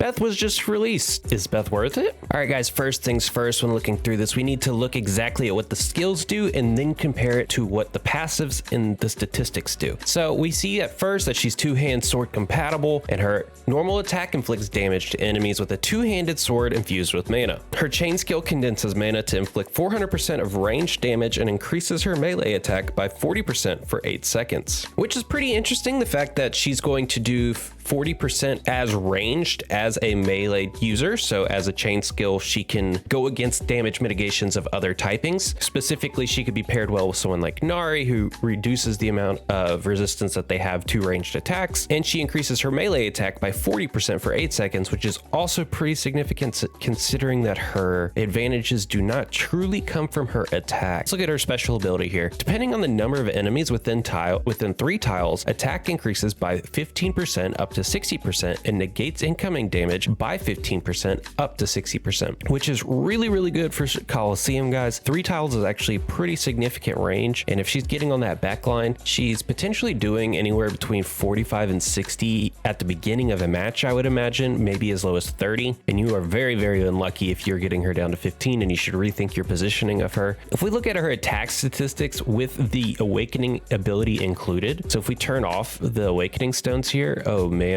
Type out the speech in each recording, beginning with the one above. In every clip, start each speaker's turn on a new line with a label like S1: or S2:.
S1: Beth was just released. Is Beth worth it? All right, guys, first things first, when looking through this, we need to look exactly at what the skills do and then compare it to what the passives and the statistics do. So we see at first that she's two-hand sword compatible, and her normal attack inflicts damage to enemies with a two-handed sword infused with mana. Her chain skill condenses mana to inflict 400% of ranged damage and increases her melee attack by 40% for 8 seconds, which is pretty interesting. The fact that she's going to do 40% as ranged as a melee user. So as a chain skill, she can go against damage mitigations of other typings. Specifically, she could be paired well with someone like Nari, who reduces the amount of resistance that they have to ranged attacks. And she increases her melee attack by 40% for 8 seconds, which is also pretty significant considering that her advantages do not truly come from her attack. Let's look at her special ability here. Depending on the number of enemies within 3 tiles, attack increases by 15% up to 60% and negates incoming damage by 15% up to 60%, which is really, really good for Coliseum, guys. 3 tiles is actually pretty significant range, and if she's getting on that backline, she's potentially doing anywhere between 45 and 60 at the beginning of a match, I would imagine, maybe as low as 30, and you are very, very unlucky if you're getting her down to 15, and you should rethink your positioning of her. If we look at her attack statistics with the awakening ability included, so if we turn off the awakening stones here, oh man,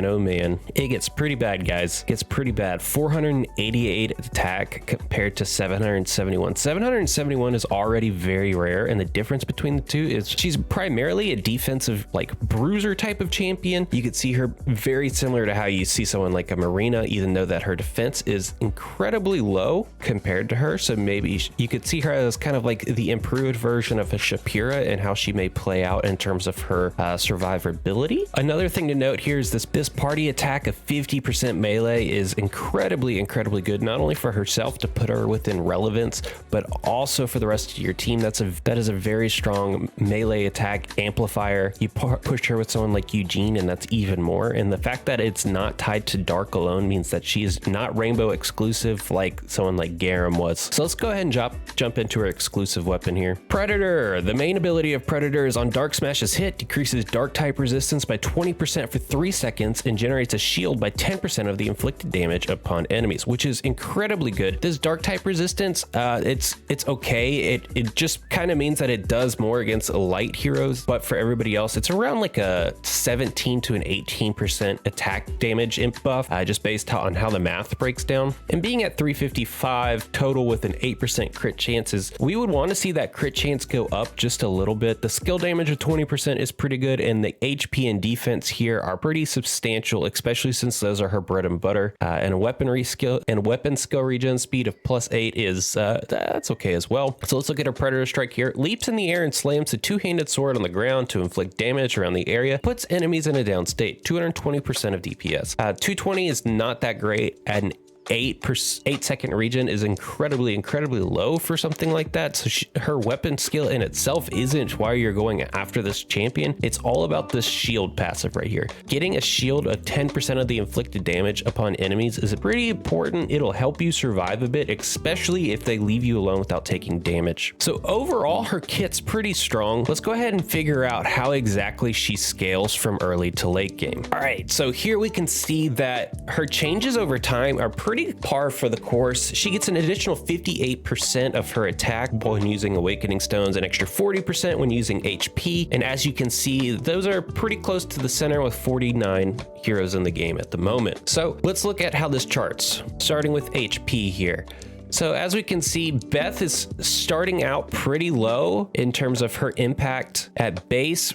S1: it gets pretty bad, guys. It gets pretty bad. 488 attack compared to 771. 771 is already very rare, and the difference between the two is she's primarily a defensive, like, bruiser type of champion. You could see her very similar to how you see someone like a Marina, even though that her defense is incredibly low compared to her. So maybe you could see her as kind of like the improved version of a Shapira and how she may play out in terms of her survivability. Another thing to note here is this party attack of 50% melee is incredibly good, not only for herself to put her within relevance, but also for the rest of your team. That is a very strong melee attack amplifier. You push her with someone like Eugene, and that's even more. And the fact that it's not tied to Dark alone means that she is not rainbow exclusive like someone like Garam was. So let's go ahead and jump into her exclusive weapon here. Predator. The main ability of Predator is on Dark Smash's hit, decreases Dark type resistance by 20% for 3 seconds and generates a shield by 10% of the inflicted damage upon enemies, which is incredibly good. This Dark type resistance, it's okay. It just kind of means that it does more against light heroes, but for everybody else, it's around like a 17 to an 18% attack damage imp buff, just based on how the math breaks down. And being at 355 total with an 8% crit chances, we would want to see that crit chance go up just a little bit. The skill damage of 20% is pretty good, and the HP and defense here are pretty substantial, especially since those are her bread and butter. And a weaponry skill and weapon skill regen speed of +8 is that's okay as well. So let's look at her Predator strike here. Leaps in the air and slams a two-handed sword on the ground to inflict damage around the area. Puts enemies in a down state. 220% of DPS. 220 is not that great, and 8-second regen is incredibly low for something like that. So her weapon skill in itself isn't why you're going after this champion. It's all about this shield passive right here. Getting a shield of 10% of the inflicted damage upon enemies is pretty important. It'll help you survive a bit, especially if they leave you alone without taking damage. So overall, her kit's pretty strong. Let's go ahead and figure out how exactly she scales from early to late game. All right, so here we can see that her changes over time are pretty par for the course. She gets an additional 58% of her attack when using Awakening Stones, an extra 40% when using HP, and as you can see, those are pretty close to the center with 49 heroes in the game at the moment. So let's look at how this charts, starting with HP here. So as we can see, Beth is starting out pretty low in terms of her impact at base.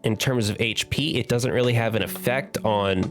S1: In terms of HP, it doesn't really have an effect on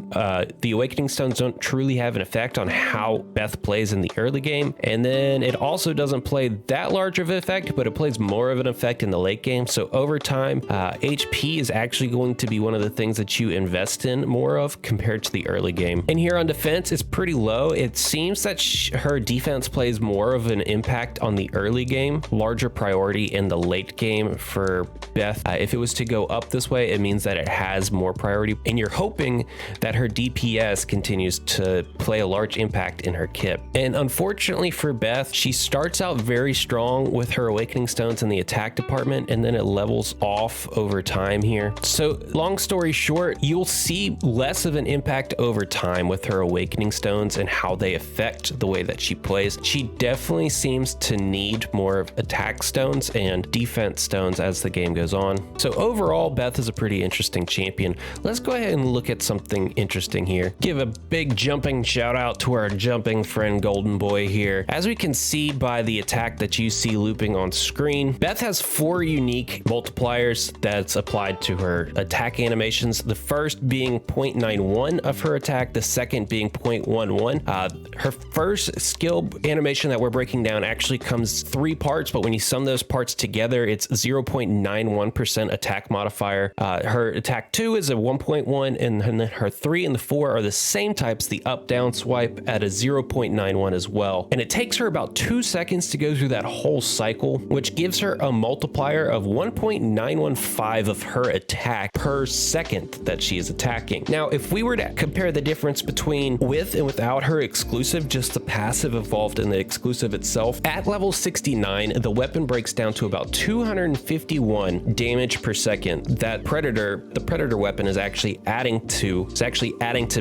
S1: the Awakening Stones don't truly have an effect on how Beth plays in the early game. And then it also doesn't play that large of an effect, but it plays more of an effect in the late game. So over time, HP is actually going to be one of the things that you invest in more of compared to the early game. And here on defense, it's pretty low. It seems that her defense plays more of an impact on the early game, larger priority in the late game for Beth. If it was to go up this way, way, it means that it has more priority, and you're hoping that her DPS continues to play a large impact in her kit. And unfortunately for Beth, she starts out very strong with her awakening stones in the attack department, and then it levels off over time here. So long story short, you'll see less of an impact over time with her awakening stones and how they affect the way that she plays. She definitely seems to need more of attack stones and defense stones as the game goes on. So overall, Beth is a pretty interesting champion. Let's go ahead and look at something interesting here. Give a big jumping shout out to our jumping friend Golden Boy here. As we can see by the attack that you see looping on screen, Beth has 4 unique multipliers that's applied to her attack animations. The first being 0.91 of her attack, the second being 0.11. Her first skill animation that we're breaking down actually comes 3 parts, but when you sum those parts together, it's 0.91% attack modifier. Her attack 2 is a 1.1, and then her 3 and the 4 are the same types, the up down swipe at a 0.91 as well. And it takes her about 2 seconds to go through that whole cycle, which gives her a multiplier of 1.915 of her attack per second that she is attacking. Now, if we were to compare the difference between with and without her exclusive, just the passive evolved in the exclusive itself, at level 69, the weapon breaks down to about 251 damage per second. That the predator weapon is actually adding to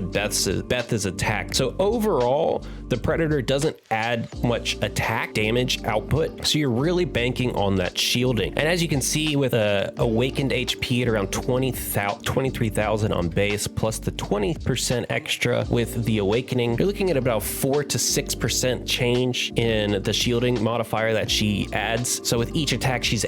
S1: Beth's attack. So overall, the predator doesn't add much attack damage output, so you're really banking on that shielding. And as you can see, with a awakened HP at around 23,000 on base, plus the 20% extra with the awakening, you're looking at about 4 to 6% change in the shielding modifier that she adds. So with each attack she's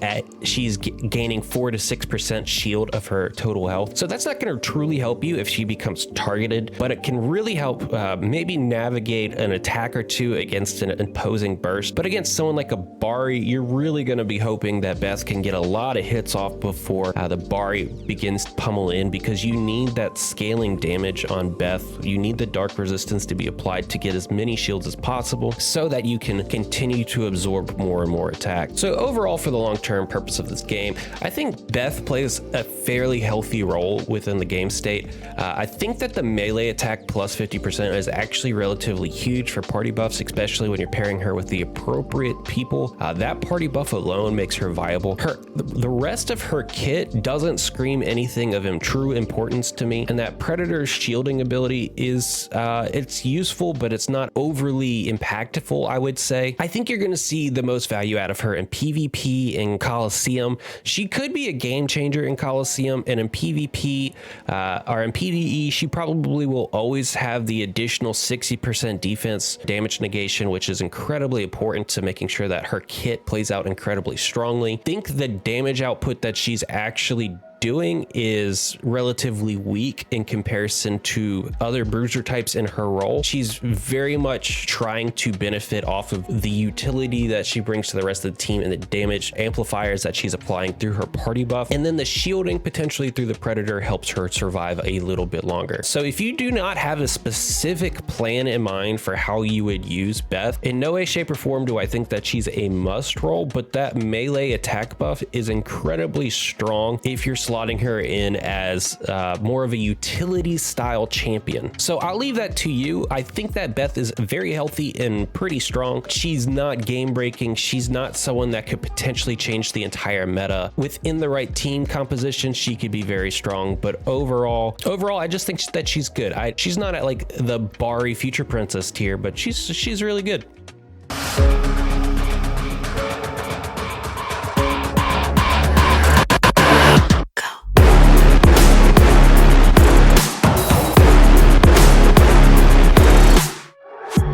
S1: gaining 4 to 6% shield of her total health. So that's not going to truly help you if she becomes targeted, but it can really help maybe navigate an attack or two against an imposing burst. But against someone like a Bari, you're really going to be hoping that Beth can get a lot of hits off before the Bari begins to pummel in, because you need that scaling damage on Beth. You need the dark resistance to be applied to get as many shields as possible so that you can continue to absorb more and more attack. So overall, for the long-term purpose of this game, I think Beth plays a fairly healthy role within the game state. I think that the melee attack plus 50% is actually relatively huge for party buffs, especially when you're pairing her with the appropriate people. That party buff alone makes her viable. The rest of her kit doesn't scream anything of true importance to me, and that Predator's shielding ability is it's useful, but it's not overly impactful, I would say. I think you're going to see the most value out of her in PvP in Coliseum. She could be a game changer in Coliseum, and in PvP or in PvE, she probably will always have the additional 60% defense damage negation, which is incredibly important to making sure that her kit plays out incredibly strongly. I think the damage output that she's actually doing is relatively weak in comparison to other bruiser types in her role. She's very much trying to benefit off of the utility that she brings to the rest of the team and the damage amplifiers that she's applying through her party buff, and then the shielding potentially through the Predator helps her survive a little bit longer. So if you do not have a specific plan in mind for how you would use Beth, in no way, shape, or form do I think that she's a must roll, but that melee attack buff is incredibly strong if you're slotting her in as more of a utility style champion. So I'll leave that to you. I think that Beth is very healthy and pretty strong. She's not game breaking. She's not someone that could potentially change the entire meta. Within the right team composition, she could be very strong, but overall, I just think that she's good. She's not at like the Bari Future Princess tier, but she's really good.